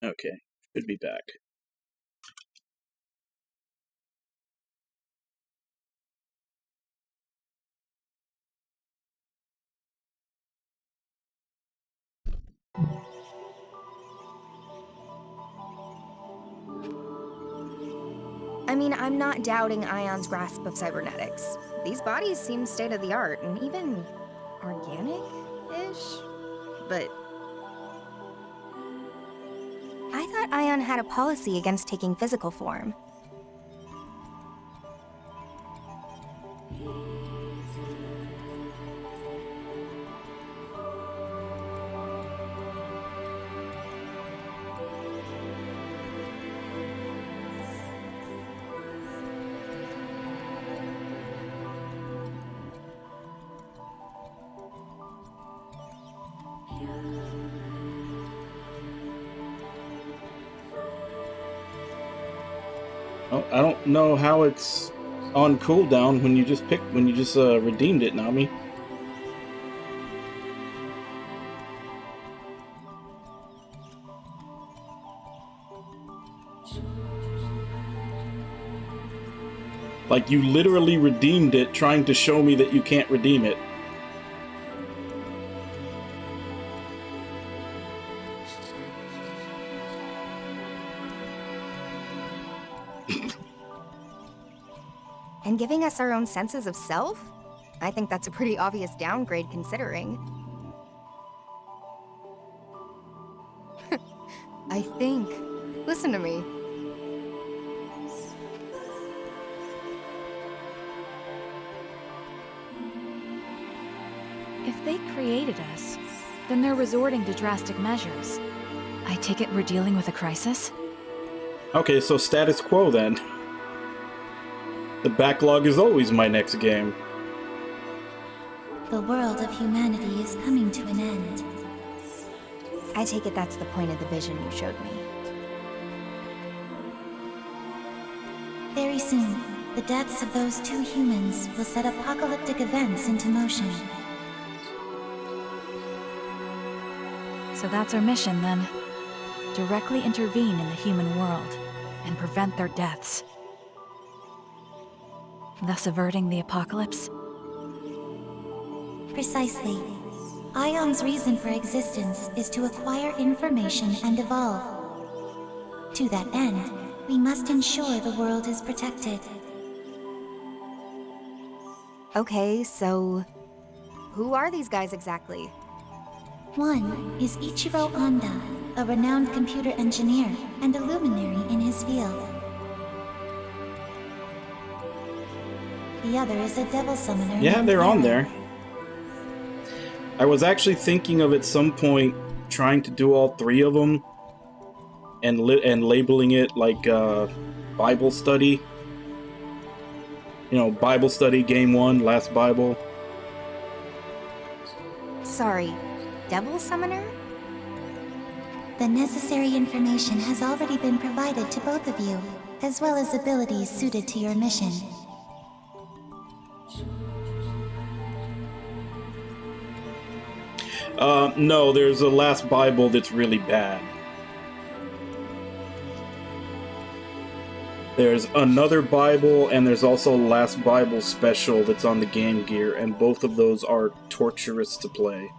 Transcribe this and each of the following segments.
Okay, should be back. I mean, I'm not doubting Ion's grasp of cybernetics. These bodies seem state-of-the-art and even organic-ish. But I thought Ion had a policy against taking physical form. Oh, I don't know how it's on cooldown when you just redeemed it, Nami. Like, you literally redeemed it, trying to show me that you can't redeem it. And giving us our own senses of self? I think that's a pretty obvious downgrade considering. I think. Listen to me. If they created us, then they're resorting to drastic measures. I take it we're dealing with a crisis? Okay, so status quo then. The backlog is always my next game. The world of humanity is coming to an end. I take it that's the point of the vision you showed me. Very soon, the deaths of those two humans will set apocalyptic events into motion. So that's our mission then. Directly intervene in the human world and prevent their deaths. Thus averting the apocalypse? Precisely. Ion's reason for existence is to acquire information and evolve. To that end, we must ensure the world is protected. Okay, so who are these guys exactly? One is Ichiro Honda, a renowned computer engineer and a luminary in his field. The other is a devil summoner. Yeah, they're on there. I was actually thinking of at some point trying to do all three of them and labeling it like Bible study. You know, Bible study, game 1, last Bible. Sorry, Devil Summoner? The necessary information has already been provided to both of you, as well as abilities suited to your mission. No, there's a last Bible that's really bad. There's another Bible, and there's also Last Bible Special that's on the Game Gear, and both of those are torturous to play.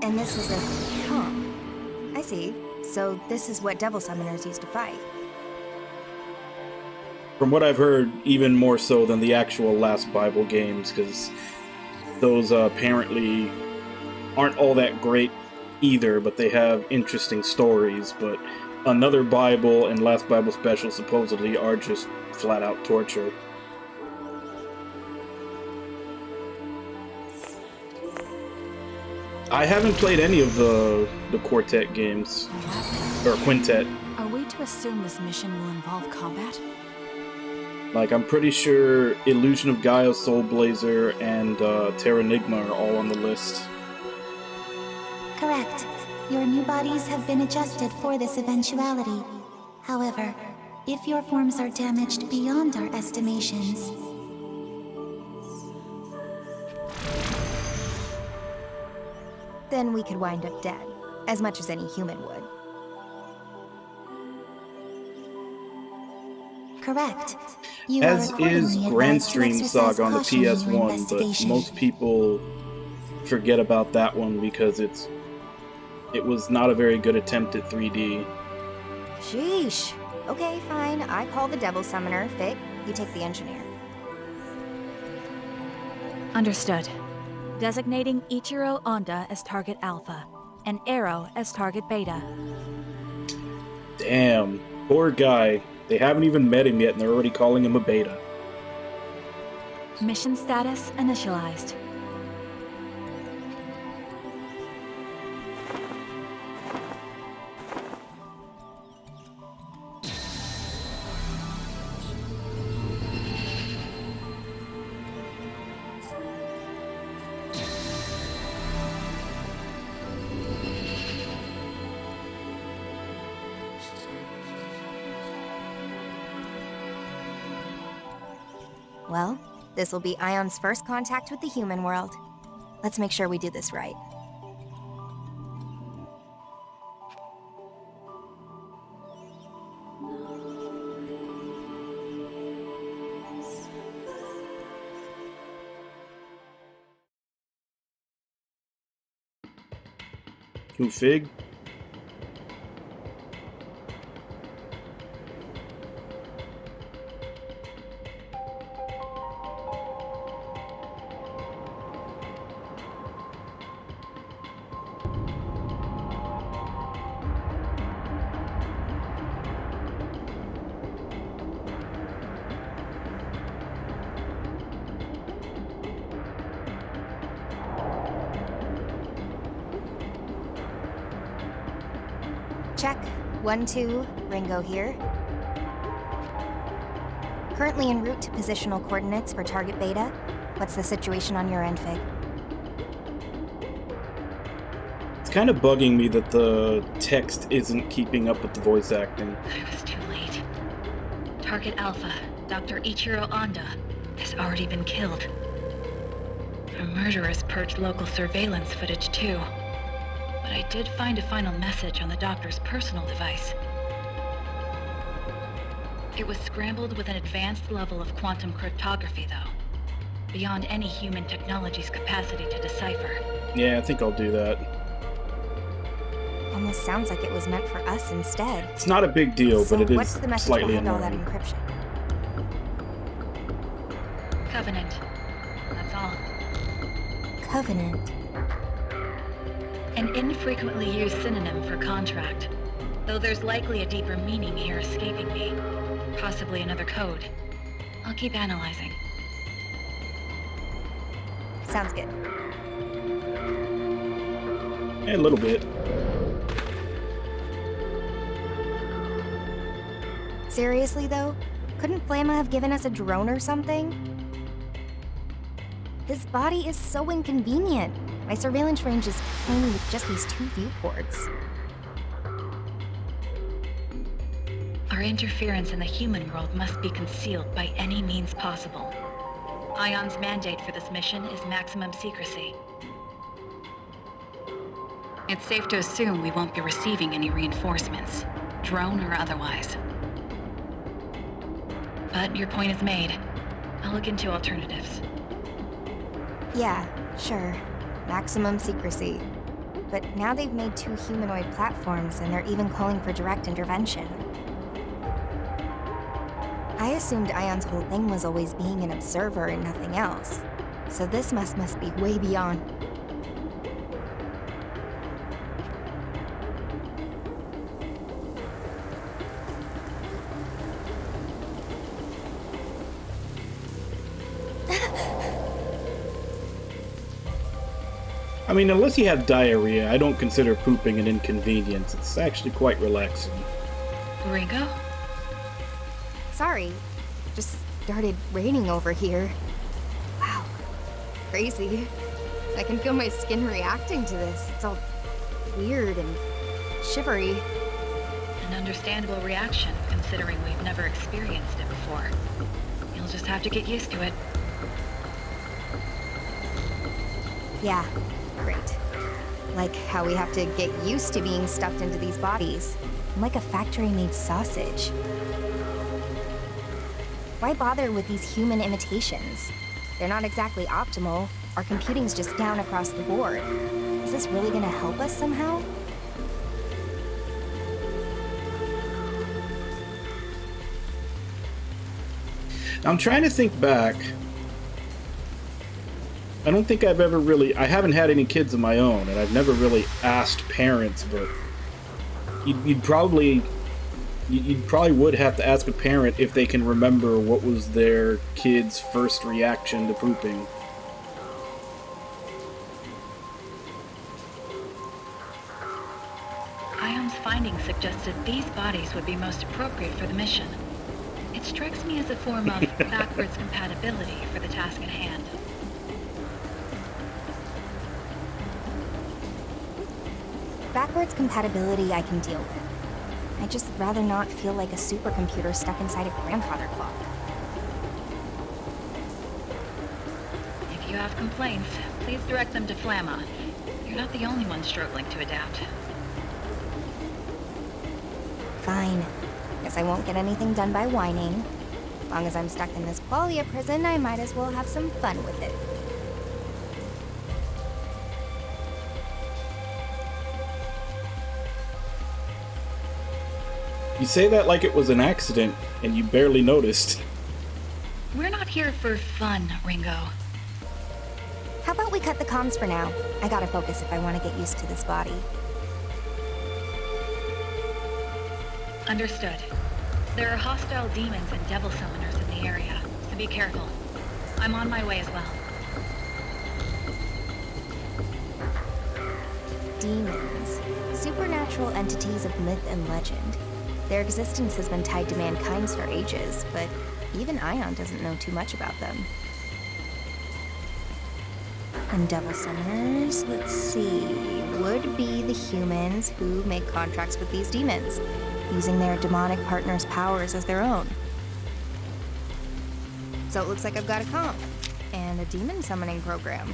And this is a... Huh. I see. So this is what Devil Summoners used to fight. From what I've heard, even more so than the actual Last Bible games, because those apparently aren't all that great either, but they have interesting stories. But Another Bible and Last Bible Special supposedly are just flat-out torture. I haven't played any of the Quartet games, or Quintet. Are we to assume this mission will involve combat? Like, I'm pretty sure Illusion of Gaia, Soul Blazer, and Terranigma are all on the list. Correct. Your new bodies have been adjusted for this eventuality. However, if your forms are damaged beyond our estimations, then we could wind up dead, as much as any human would. Correct. You As are is accordingly Grand advised to Stream exercise Saga on the caution in your PS1, but investigation. most people forget about that one because it was not a very good attempt at 3D. Sheesh. Okay, fine. I call the Devil Summoner. Fit, you take the Engineer. Understood. Designating Ichiro Honda as target Alpha, and Arrow as target Beta. Damn, poor guy. They haven't even met him yet and they're already calling him a beta. Mission status initialized. Well, this will be Ion's first contact with the human world. Let's make sure we do this right. Who, Fig? Check. 1-2, Ringo here. Currently en route to positional coordinates for target Beta. What's the situation on your end, Fig? It's kind of bugging me that the text isn't keeping up with the voice acting. I was too late. Target Alpha, Dr. Ichiro Honda, has already been killed. The murderers purged local surveillance footage too. But I did find a final message on the doctor's personal device. It was scrambled with an advanced level of quantum cryptography, though. Beyond any human technology's capacity to decipher. Yeah, I think I'll do that. Almost sounds like it was meant for us instead. It's not a big deal, So but it what's is the message slightly behind all that annoying. encryption? Covenant. That's all. Covenant. An infrequently used synonym for contract. Though there's likely a deeper meaning here escaping me. Possibly another code. I'll keep analyzing. Sounds good. A little bit. Seriously, though? Couldn't Flamma have given us a drone or something? This body is so inconvenient. My surveillance range is tiny with just these 2 viewports. Our interference in the human world must be concealed by any means possible. Ion's mandate for this mission is maximum secrecy. It's safe to assume we won't be receiving any reinforcements, drone or otherwise. But your point is made. I'll look into alternatives. Yeah, sure. Maximum secrecy. But now they've made 2 humanoid platforms and they're even calling for direct intervention. I assumed Ion's whole thing was always being an observer and nothing else. So this must be way beyond. I mean, unless you have diarrhea, I don't consider pooping an inconvenience. It's actually quite relaxing. Ringo? Sorry. Just started raining over here. Wow. Crazy. I can feel my skin reacting to this. It's all weird and shivery. An understandable reaction, considering we've never experienced it before. You'll just have to get used to it. Yeah, great. Like how we have to get used to being stuffed into these bodies. I'm like a factory-made sausage. Why bother with these human imitations? They're not exactly optimal. Our computing's just down across the board. Is this really gonna help us somehow? I'm trying to think back. I don't think I've ever really... I haven't had any kids of my own, and I've never really asked parents, but you'd probably would have to ask a parent if they can remember what was their kid's first reaction to pooping. Ion's findings suggested these bodies would be most appropriate for the mission. It strikes me as a form of backwards compatibility for the task at hand. Backwards compatibility I can deal with. I'd just rather not feel like a supercomputer stuck inside a grandfather clock. If you have complaints, please direct them to Flamma. You're not the only one struggling to adapt. Fine. Guess I won't get anything done by whining. As long as I'm stuck in this Qualia prison, I might as well have some fun with it. You say that like it was an accident, and you barely noticed. We're not here for fun, Ringo. How about we cut the comms for now? I gotta focus if I want to get used to this body. Understood. There are hostile demons and devil summoners in the area, so be careful. I'm on my way as well. Demons. Supernatural entities of myth and legend. Their existence has been tied to mankind's for ages, but even Ion doesn't know too much about them. And devil summoners, let's see, would be the humans who make contracts with these demons, using their demonic partner's powers as their own. So it looks like I've got a comp, and a demon summoning program.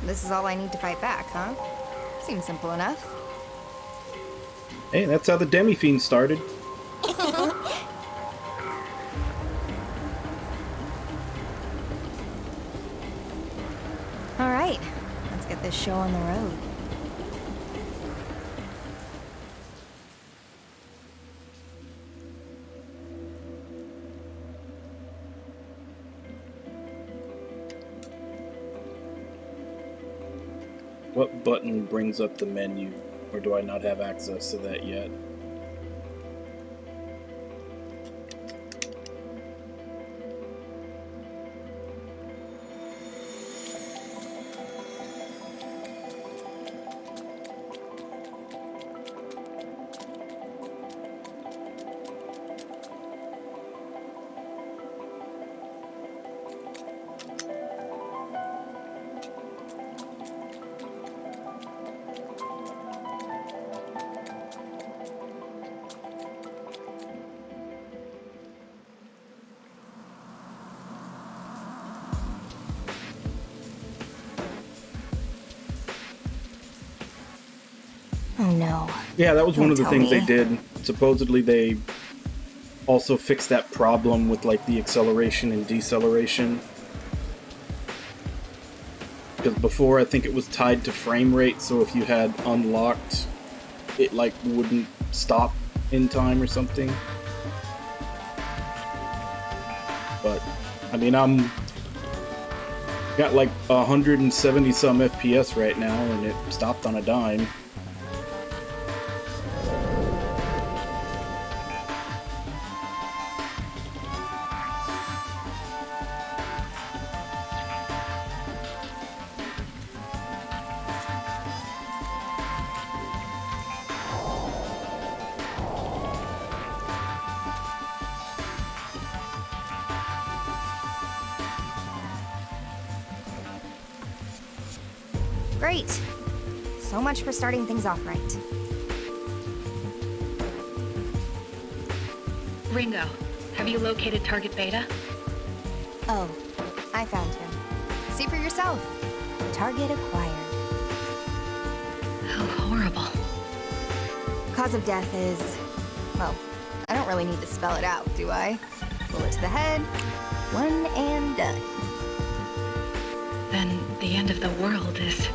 This is all I need to fight back, huh? Seems simple enough. Hey, that's how the Demi-Fiend started. Alright, let's get this show on the road. What button brings up the menu? Or do I not have access to that yet? Oh no. Yeah, that was one Don't of the tell things me. they did. Supposedly they also fixed that problem with like the acceleration and deceleration. Because before I think it was tied to frame rate, so if you had unlocked, it like wouldn't stop in time or something. But I mean, I'm got like 170 some FPS right now, and it stopped on a dime. Great. So much for starting things off right. Ringo, have you located Target Beta? Oh, I found him. See for yourself. Target acquired. How horrible. Cause of death is... well, I don't really need to spell it out, do I? Bullet to the head, one and done. Then the end of the world is